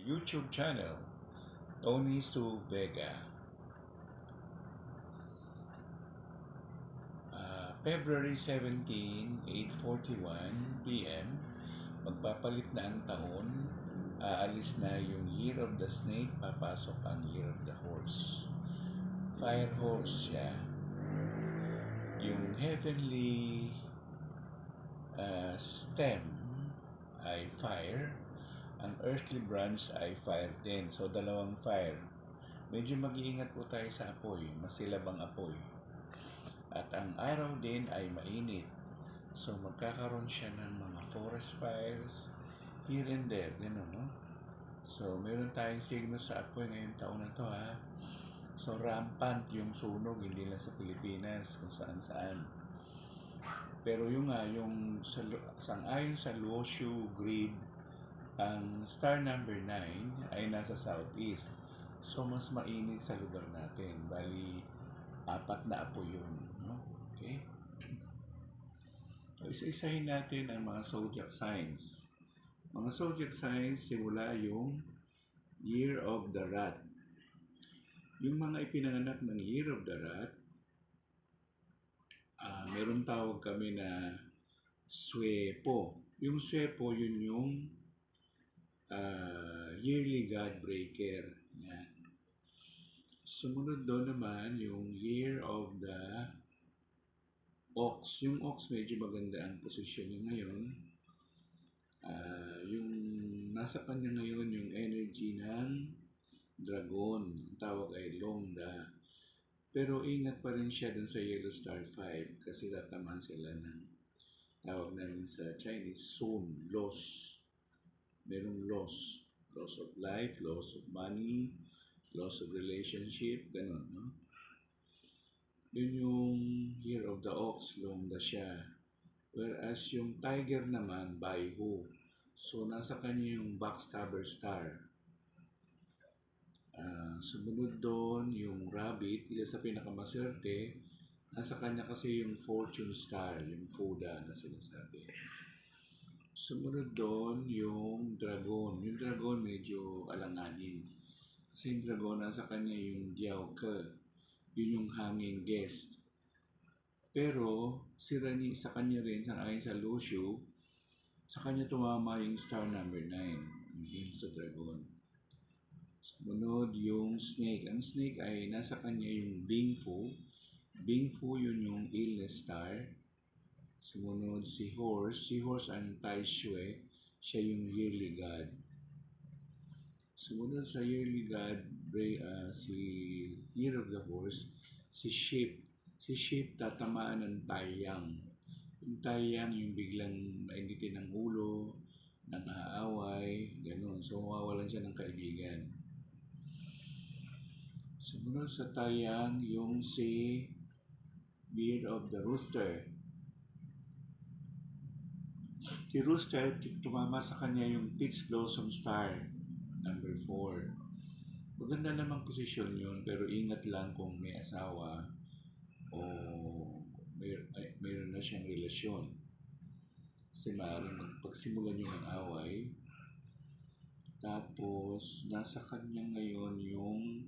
YouTube channel, Tony Su Vega. February 17, 8:41 p.m. Magpapalit na ang taon. Aalis na yung Year of the Snake, papasok ang Year of the Horse. Fire horse siya. Yung heavenly stem ay fire, ang earthly branch ay fire din. So, dalawang fire. Medyo mag-iingat po tayo sa apoy, masilab ang apoy. At ang araw din ay mainit. So, magkakaroon siya ng mga forest fires here and there, gano'n, no? So, meron tayong signo sa apoy ngayong taon na to, ha? So, rampant yung sunog, hindi lang sa Pilipinas, kung saan-saan. Pero yung sang-ayon sa Luoshu grid, ang star number 9 ay nasa southeast. So, mas mainit sa lugar natin. Bali, 4 na apoy yun. No? Okay? So, isa-isahin natin ang mga zodiac signs. Mga zodiac signs, simula yung Year of the Rat. Yung mga ipinanganak ng Year of the Rat, meron tawag kami na Swepo. Yung Swepo, yun yung yearly God breaker. Yan. Sumunod doon naman yung Year of the Ox. Yung Ox, medyo maganda ang posisyon niya ngayon. Yung nasa kanya ngayon, yung energy ng Dragon. Ang tawag ay Longda. Pero ingat pa rin siya dun sa Yellow Star 5 kasi tatamaan sila ng tawag namin sa Chinese soon, loss. Merong loss. Loss of life, loss of money, loss of relationship, ganun, no? Yun yung Year of the Ox, Longda siya. Whereas yung Tiger naman, Baihu. So, nasa kanya yung Backstabber Star. Sumunod doon yung Rabbit, isa sa pinakamaswerte. Nasa kanya kasi yung Fortune Star, yung Fuda na sinasabi. Sumunod doon yung Dragon. Yung Dragon medyo alanganin. Kasi yung Dragon, nasa kanya yung Diauke. Yun yung hanging guest. Pero, sa kanya rin, ayon sa Lucio, sa kanya tumama yung star number 9. Yun sa Dragon. Sumunod yung Snake. Ang Snake ay nasa kanya yung Bingfu. Bingfu yun yung illness star. Sumunod si Horse. Si Horse ang Tai Shue. Siya yung yearly god. Sumunod sa yearly god, si Year of the Horse, si Sheep. Si Sheep tatamaan ng Taiyang. Yung Taiyang yung biglang mainitin ng ulo, nang-aaway, ganun. So, mawawalan siya ng kaibigan. Sumunod sa Taiyang yung si Beard of the Rooster. Si Rooster, tumama sa kanya yung Peach Blossom Star, number 4. Maganda namang posisyon yun, pero ingat lang kung may asawa o mayroon na siyang relasyon. Kasi maaaring magpagsimulan yung away. Tapos, nasa kanya ngayon yung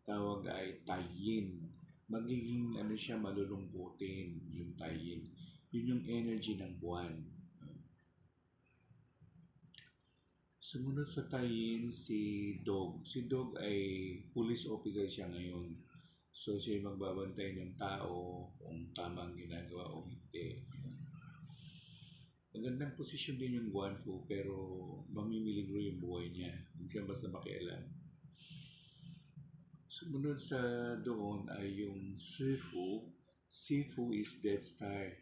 tawag ay Tayin. Magiging siya, malulungkutin yung Tayin. Yun yung energy ng buwan. Sumunod sa Tayin si Dog. Si Dog ay police officer siya ngayon. So, siya yung magbabantay ng tao kung tamang ginagawa o hindi. Magandang posisyon din yung Guanfu, pero mamimiligro yung buhay niya. Hindi siya basta makialam. Sumunod sa doon ay yung Sifu. Sifu is Death Star.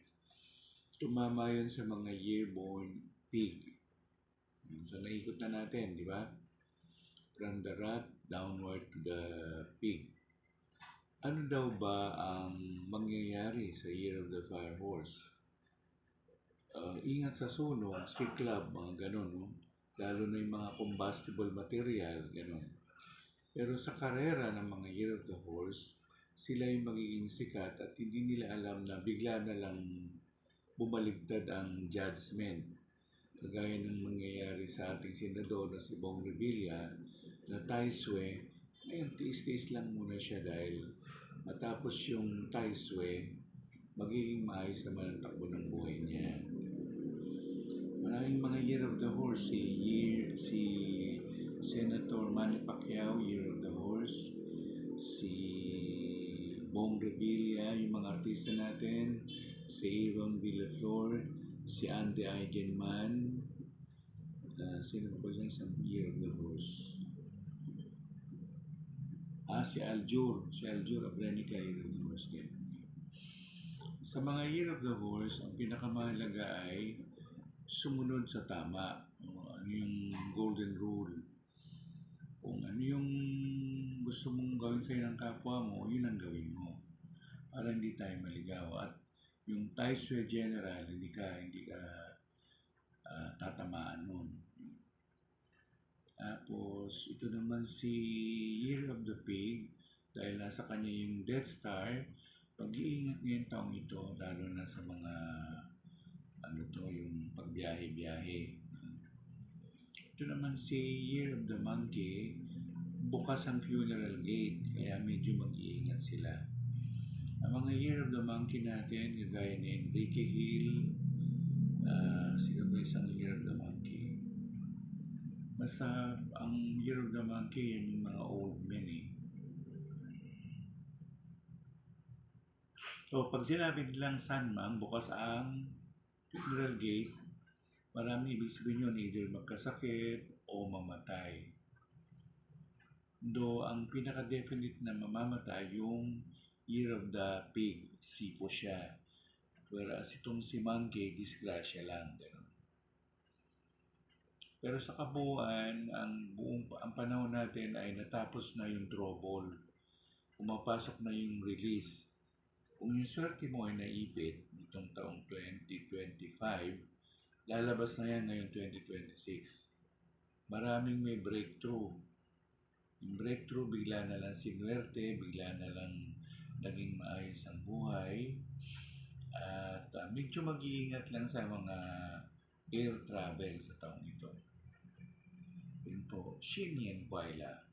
Tumama yun sa mga yearborn pig. So, naikot na natin, di ba? From the rat downward to the pig. Ano daw ba ang mangyayari sa Year of the Fire Horse? Ingat sa sunog, siklab, mga ganun, no? Lalo na yung mga combustible material, ganun. Pero sa karera ng mga Year of the Horse, sila yung magiging sikat at hindi nila alam na bigla na lang bumaligtad ang judgment. kagaya ng mangyayari sa ating senador na si Bong Revilla na Tai Sue, ngayon tiis-tiis lang muna siya dahil matapos yung Tai Sue, magiging maayos naman ang takbo ng buhay niya. Maraming mga year of the horse, si Senator Manny Pacquiao, year of the horse, si Bong Revilla, yung mga artista natin, si Aaron Villaflor, si Andy Eigenman, sino ba dyan sa year of the horse? Si Aljur Abrenica, year of the horse din. Sa mga year of the horse, ang pinakamahalaga ay sumunod sa tama. Ano yung golden rule. Kung ano yung gusto mong gawin sa'yo ng kapwa mo, yun ang gawin mo. Para hindi tayo maligaw. At yung Tai Sue General, hindi ka tatamaan nun. Tapos, ito naman si Year of the Pig, dahil nasa kanya yung Death Star, pag-iingat ngayong taong ito, lalo na sa mga yung pagbiyahe-biyahe. Ito naman si Year of the Monkey, bukas ang funeral gate, kaya medyo mag-iingat sila. Ang mga Year of the Monkey natin, kagaya ni Enrique Hill, sino ba isang Year of the Monkey? Basta ang Year of the Monkey, yan yung mga old men eh. So, pag sinabi nilang Sanmang, bukas ang funeral gate, marami ibig sabihin yun, either magkasakit o mamatay. Do ang pinaka-definite na mamamatay yung Year of the Pig, sipo siya. Whereas itong si Monkey, disgrasya lang. Ganun. Pero sa kabuuan, ang panahon natin ay natapos na yung trouble. Pumapasok na yung release. Kung yung swerte mo ay naipit itong taong 2025, lalabas na yan ngayong 2026. Maraming may breakthrough. Yung breakthrough, bigla na lang sinwerte, bigla na lang naging maayos ang buhay. At medyo mag-iingat lang sa mga air travel sa taong ito. Yun po, Shin Yen Kuaila.